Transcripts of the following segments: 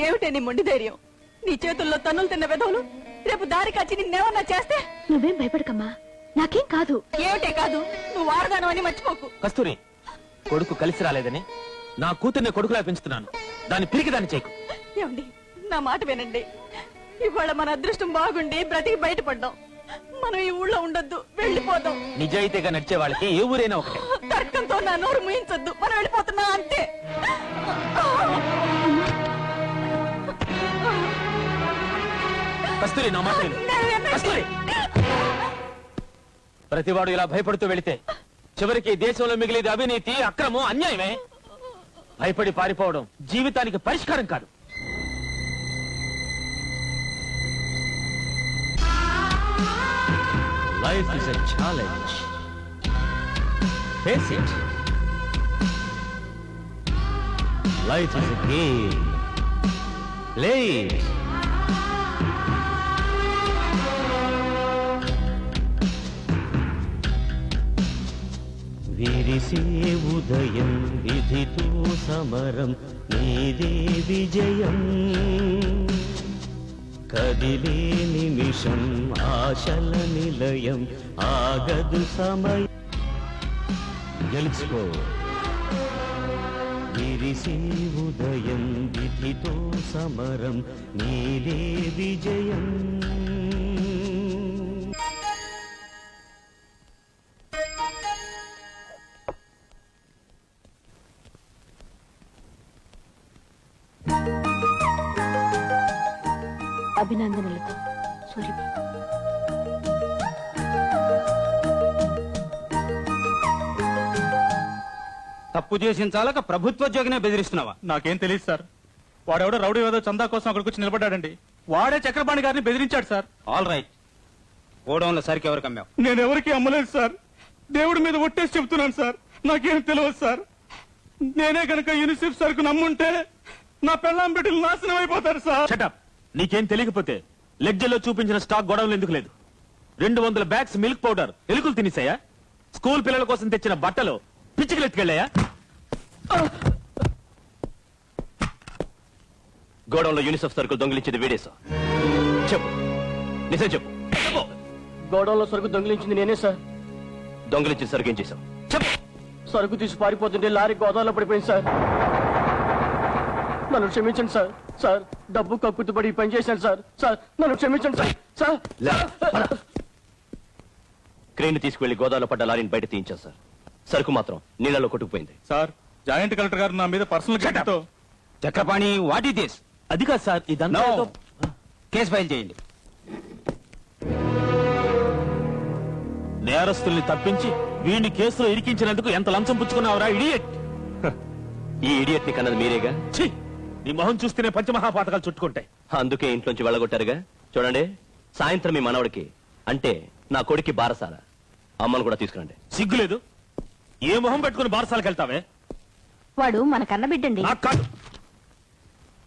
ఏమిటే నీ మొండి ధైర్యం? నీ చేతుల్లో తన్నులు తిన్న వెధవులు రేపు దారి కాచి నిన్నేమన్నా చేస్తే? నువ్వేం భయపడకమ్మా, నాకేం కాదు. ఏమిటే కాదు? నువ్వు వాడదాను అని మర్చిపోకు. కస్తూరి, కొడుకు కలిసి రాలేదని నా కూతుర్ని కొడుకులా పెంచుతున్నాను. దాన్ని పిరికి దాన్ని చేయకు. ఏమండి, నా మాట వినండి. ఇవాళ మన అదృష్టం బాగుండి బ్రతికి బయటపడ్డాం. మనం ఈ ఊళ్ళో ఉండొద్దు, వెళ్ళిపోదాం. నిజాయితీగా నడిచే వాళ్ళకి ఏ ఊరైనా ఒకటే. తర్కంతో నా నోరు ముయించొద్దు, మనం వెళ్ళిపోతున్నా అంతే. కస్తూరి, నా మాట విను. కస్తూరి, ప్రతివాడు ఇలా భయపడుతూ వెళితే చివరికి దేశంలో మిగిలేది అవినీతి, అక్రమం, అన్యాయమే. భయపడి పారిపోవడం జీవితానికి పరిష్కారం కాదు. Life is a challenge. Face it. Life is a game. Play it. విరిసే ఉదయం విధితో సమరం నీదే విజయం. కదిలే నిమిషం ఆశల నిలయం ఆగదు సమయం. గెలుచుకో. విరిసే ఉదయం విధితో సమరం నీదే విజయం. అభినందనలతో సూరిబాబు. తప్పు చేసిన చాలక ప్రభుత్వోద్యోగినే బెదిరిస్తున్నావా? నాకేం తెలియదు సార్. వాడెవడో రౌడీ ఏదో చందా కోసం అక్కడికి వచ్చి నిలబడ్డాడండి. వాడే చక్రపాణి గారిని బెదిరించాడు సార్. All right. గోడౌన్లో సరికి ఎవరికి అమ్మావు? నేను ఎవరికి అమ్మలేదు సార్. దేవుడి మీద ఒట్టేసి చెప్తున్నాను సార్. నాకేం తెలియదు సార్. నేనే కనుక యూనిసెఫ్ సరుకు నమ్ముంటే నా పెళ్ళాం బిడ్డలు నాశనం అయిపోతారు సార్. షటప్. నీకేం తెలియకపోతే లెడ్జర్లో చూపించిన స్టాక్ గొడవలు ఎందుకు లేదు? 200 బ్యాగ్స్ మిల్క్ పౌడర్ ఎలుకలు తినేసాయా? స్కూల్ పిల్లల కోసం తెచ్చిన బట్టలు పిచ్చికలు ఎత్తుకెళ్ళాయా? గోడౌన్లో యూనిసెఫ్ సరుకులు దొంగిలించింది వీడే సార్. చెప్పు, నిజం చెప్పు. గోడౌన్లో సరుకు దొంగిలించింది నేనే సార్. దొంగిలించిన సరుకు ఏం చేశావు? చెప్పు. సరుకు తీసి పారిపోతుంటే లారీ గోదావరిలో పడిపోయింది సార్. నన్ను క్షమించండి సార్. సార్, డబ్బు కక్కుతుపడి పని చేశాను సార్. సార్, నన్ను క్షమించండి సార్. సార్, క్రెయిన్ తీసుకువెళ్లి గోదావరిలో పడ్డ లారీని బయట తీయించాను సార్. సరుకు మాత్రం నీళ్లలో కొట్టుకుపోయింది. సార్, జాయింట్ కలెక్టర్ గారు నా మీద పర్సనల్ గా చక్రపాణి, వాట్ ఈస్ దిస్? అది కాదు సార్, ఇదంతా ఏదో- కేసు ఫైల్ చేయండి. నేరస్తుల్ని తప్పించి వీడిని కేసులో ఇరికించినందుకు ఎంత లంచం పుచ్చుకున్నావురా ఇడియట్? ఈ ఇడియట్ ని కన్నది మీరేగా. ఛీ! నీ మొహం చూస్తేనే పంచమహాపాతకాలు చుట్టుకుంటాయి. అందుకే ఇంట్లోంచి వెళ్ళగొట్టారుగా. చూడండి, సాయంత్రం మీ మనవడికి, అంటే నా కొడుక్కి బారసాల. అమ్మను కూడా తీసుకురండి. సిగ్గులేదు? ఏ మొహం పెట్టుకుని బారసాలకు వెళ్తావే? వాడు మన కన్న బిడ్డండి. నాకు కాదు.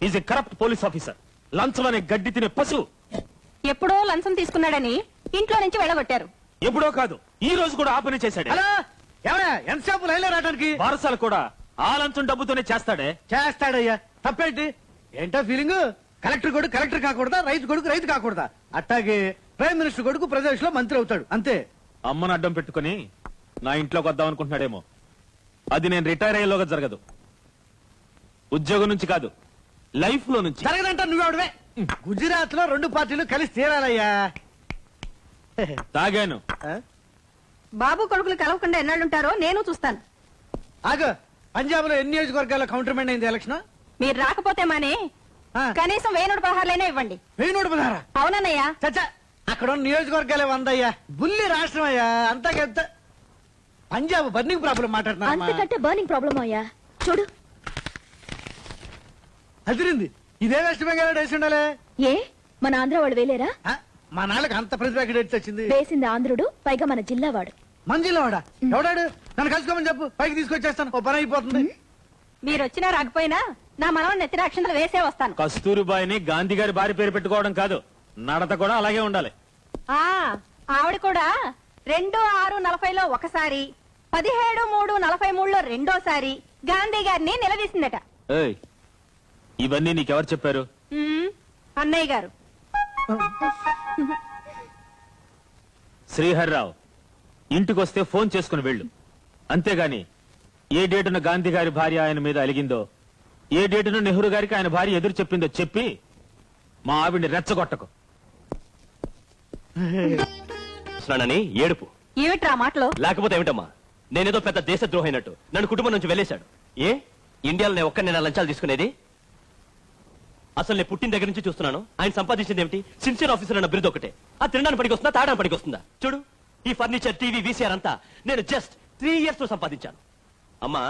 Is a corrupt police officer. లంచం అనే గడ్డి తినే పశువు. ఎప్పుడో లంచం తీసుకున్నాడని ఇంట్లో నుంచి వెళ్ళగొట్టారు. ఎప్పుడో కాదు, ఈ రోజు కూడా ఆ పని చేశాడే. హలో, ఎవరా ఎంతసేపు లైన్లో రావడానికి? బారసాలు కూడా ఆ లంచం డబ్బుతోనే చేస్తాడే. చేస్తాడయ్యా, తప్పేంటి? ఏంటో ఫీలింగ్? కలెక్టర్ కొడుకు కలెక్టర్ కాకూడదా, రైతు కొడుకు రైతు కాకూడదా? అట్టాగే ప్రైమ్ మినిస్టర్ కొడుకు ప్రదేశ్ లో మంత్రి అవుతాడు, అంతే. అమ్మను అడ్డం పెట్టుకుని నా ఇంట్లోకి వద్దాం అనుకుంటున్నాడేమో. అది నేను రిటైర్ అయ్యేలోగా జరగదు. ఉద్యోగం నుంచి కాదు, లైఫ్ లో నుంచి జరగదంట. నువ్వెవడవే? గుజరాత్ లో 2 పార్టీలు కలిసి తీరాలయ్యా. తాగాను. బాబు కొడుకులు కలవకుండా ఎన్నాళ్ళుంటారో నేను చూస్తాను. ఆగ, పంజాబ్ లో ఎన్ని నియోజకవర్గాల్లో కౌంటర్మెంట్ అయింది ఎలక్షన్? మీరు రాకపోతే మానే కనీసం 1000 పదహారులైనా ఇవ్వండి. 1016? అవునన్నయ్యా. చచ్చా, అక్కడ ఉన్న నియోజకవర్గాలే 100 అయ్యా. బుల్లి రాష్ట్రం అయ్యా, అంతా ఎంత. పంజాబ్ బర్నింగ్ ప్రాబ్లం మాట్లాడుతున్నా. అంతకంటే బర్నింగ్ ప్రాబ్లం అయ్యా. చూడు, అదిరింది. ఇదే వెస్ట్ బెంగాల్ వేసి ఉండాలి. ఏ మన ఆంధ్ర వాళ్ళు వేలేరా? మా నాళ్ళకి అంత ప్రతిభ వచ్చింది. వేసింది ఆంధ్రుడు, పైగా మన జిల్లా వాడు. మంజిలో వాడా? ఎవడాడు? నన్ను కలుసుకోమని చెప్పు, పైకి తీసుకొచ్చేస్తాను. ఓ పని అయిపోతుంది. మీరు వచ్చినా రాకపోయినా నా మనవని నెత్తిరాక్షంలో వేసే వస్తాను. కస్తూరిబాయిని గాంధీ గారి భార్య పేరు పెట్టుకోవడం కాదు, నడత కూడా అలాగే ఉండాలి. ఆవిడ కూడా 2-6-40లో ఒకసారి, 17-3-43లో రెండోసారి గాంధీ గారిని నిలదీసిందట. ఇవన్నీ నీకెవరు చెప్పారు? అన్నయ్య గారు. శ్రీహర్రావు, ఇంటికొస్తే ఫోన్ చేసుకుని వెళ్ళు. అంతేగాని ఏ డేటున గాంధీ గారి భార్య ఆయన మీద అలిగిందో, ఏ డేటున నెహ్రూ గారికి ఆయన భార్య ఎదురు చెప్పిందో చెప్పి మా ఆవిడ్ని రెచ్చగొట్టకు. స్నానని ఏడుపు ఏమిట్రా మాటలు? లేకపోతే ఏమిటమ్మా, నేనేదో పెద్ద దేశద్రోహి అయినట్టు నన్ను కుటుంబం నుంచి వెళ్ళేశాడు. ఏ ఇండియాలో నేను ఒక్కనే లంచాలు తీసుకునేది? అసలు నేను పుట్టిన దగ్గర నుంచి చూస్తున్నాను. ఆయన సంపాదించింది ఏమిటి? సిన్సియర్ ఆఫీసర్ అన్న బిరుదు ఒకటే. ఆ తినడానికి పనికి వస్తుందా, తాగడానికి పనికి వస్తుందా? చూడు, ఈ ఫర్నిచర్, టీవీ, వీసీఆర్ అంతా నేను జస్ట్ 3 years లో సంపాదించాను. అమ్మా,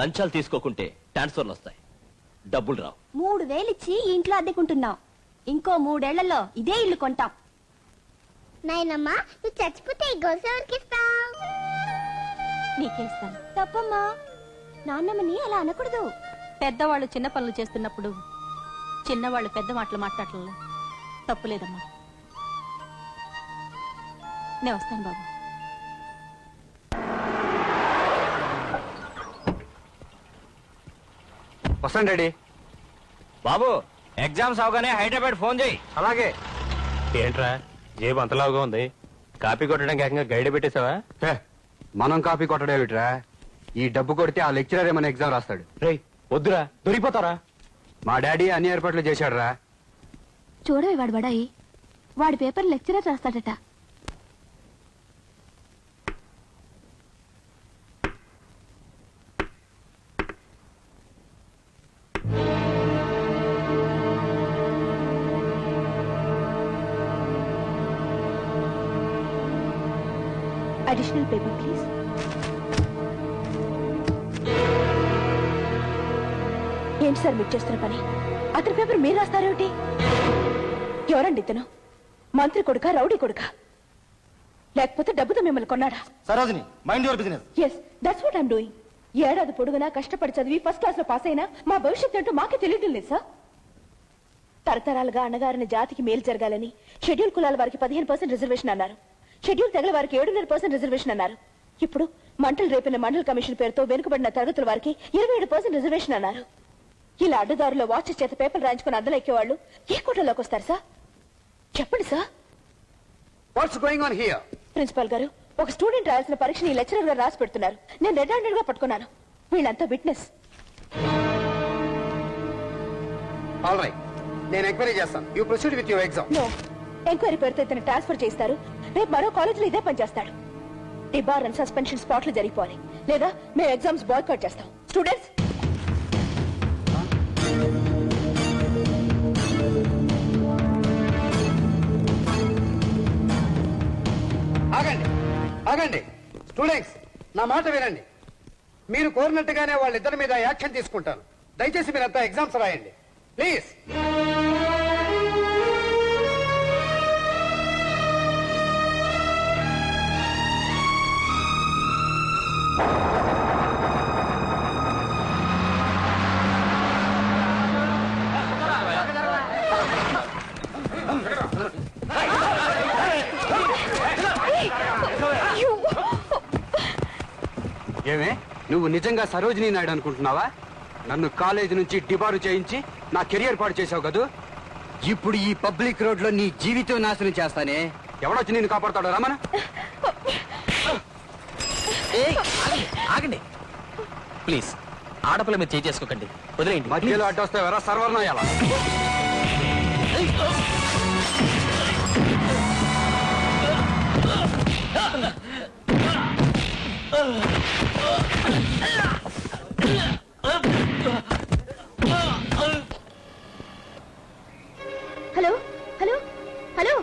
లంచాలు తీసుకోకుంటే ట్రాన్స్ఫర్లు వస్తాయి, డబ్బులు రావు. 3000 ఇచ్చి ఈ ఇంట్లో అద్దెకుంటున్నాం. ఇంకో 3 ఏళ్లలో ఇదే ఇల్లు కొంటాం. నాయనమ్మా, నువ్వు చచ్చిపోతే ఈ గొలుసు ఎవరికి ఇస్తావు? నీకేస్తాను. తప్పమ్మా, నాన్నమ్మని అలా అనకూడదు. పెద్దవాళ్ళు చిన్న పనులు చేస్తున్నప్పుడు చిన్నవాళ్ళు పెద్ద మాటలు మాట్లాడటంలో తప్పులేదమ్మా. నేను వస్తాను బాబు. వస్తాను డాడీ. బాబు, ఎగ్జామ్స్ అవగానే హైదరాబాద్ ఫోన్ చేయి. అలాగే. ఏంట్రా జేబు అంతలాగా ఉంది? కాపీ కొట్టడానికి ఏకంగా గైడ్ పెట్టేశావా? హే, మనం కాపీ కొట్టడేమిట్రా? ఈ డబ్బు కొడితే ఆ లెక్చరర్ ఏమైనా ఎగ్జామ్ రాస్తాడు. రేయ్ వద్దురా, దొరికిపోతారా. మా డాడీ అన్ని ఏర్పాట్లు చేశాడు రా. చూడవే వాడు బడాయి, వాడి పేపర్ లెక్చరర్ రాస్తాడట. Additional paper please. ఏంటి సార్ మీరు చేస్తున్న పని? అతని పేపర్ మీరు రాస్తారేమిటి? ఎవరండి ఇతను? మంత్రి కొడుక, రౌడీ కొడుక, లేకపోతే డబ్బుతో మిమ్మల్ని కొన్నాడా? Sarojini, mind your business. Yes, that's what I'm doing. ఏడాది పొడుగునా కష్టపడి చదివి ఫస్ట్ క్లాస్ లో పాస్ అయినా మా భవిష్యత్తు ఏంటో మాకే తెలియడం లేదు సార్. తరతరాలుగా అన్నగారిన జాతికి మేలు జరగాలని షెడ్యూల్ కులాల వారికి 15% రిజర్వేషన్ అన్నారు. షెడ్యూల్ తెగల వారికి 7.5% రిజర్వేషన్ అన్నారు. ఇప్పుడు మంటలు రేపిన మండల కమిషన్ పేరుతో వెనుకబడిన తరగతుల వారికి 27% రిజర్వేషన్ అన్నారు. ఇలా అడ్డదారులో వాచ్ చేత పేపర్లు రాయించుకుని అద్దలు ఎక్కేవాళ్ళు ఏ కోటలోకి వస్తారు సార్? చెప్పండి sir. What's going on here? Principal గారు, ఒక స్టూడెంట్ రాయాల్సిన పరీక్షని ఈ లెక్చరర్ గారు రాసి పెడుతున్నారు. నేను రెడ్ హ్యాండెడ్ గా పట్టుకున్నాను. వీళ్ళంతా విట్నెస్. ఆల్ రైట్, నేను ఎంక్వైరీ చేస్తాను. You proceed with your exam. No, enquiry పేరుతో ఇతను ట్రాన్స్ఫర్ చేస్తారు. రేపు మరో కాలేజీలో ఇదే పని చేస్తాడు. డిబార్ అండ్ సస్పెన్షన్ స్పాట్లు జరిగిపోవాలి, లేదా మేము ఎగ్జామ్స్ బాయ్కాట్ చేస్తాం. స్టూడెంట్స్, ఆగండి, ఆగండి. స్టూడెంట్స్, నా మాట వినండి. మీరు కోరినట్టుగానే వాళ్ళిద్దరి మీద యాక్షన్ తీసుకుంటాను. దయచేసి మీరంతా ఎగ్జామ్స్ రాయండి ప్లీజ్. ఏమే, నువ్వు నిజంగా సరోజిని నాయుడు అనుకుంటున్నావా? నన్ను కాలేజీ నుంచి డిబారు చేయించి నా కెరియర్ పాడు చేసావు కదూ. ఇప్పుడు ఈ పబ్లిక్ రోడ్ లో నీ జీవితం నాశనం చేస్తానే. ఎవడొచ్చి నేను కాపాడుతాడో రమణ. ఆగండి ప్లీజ్, ఆడపిల్ల మీరు చేసుకోకండి, వదిలేయండి. మధ్యలో అడ్డొస్తే ఎవరా సర్వర్ నాయాలా? Hello hello hello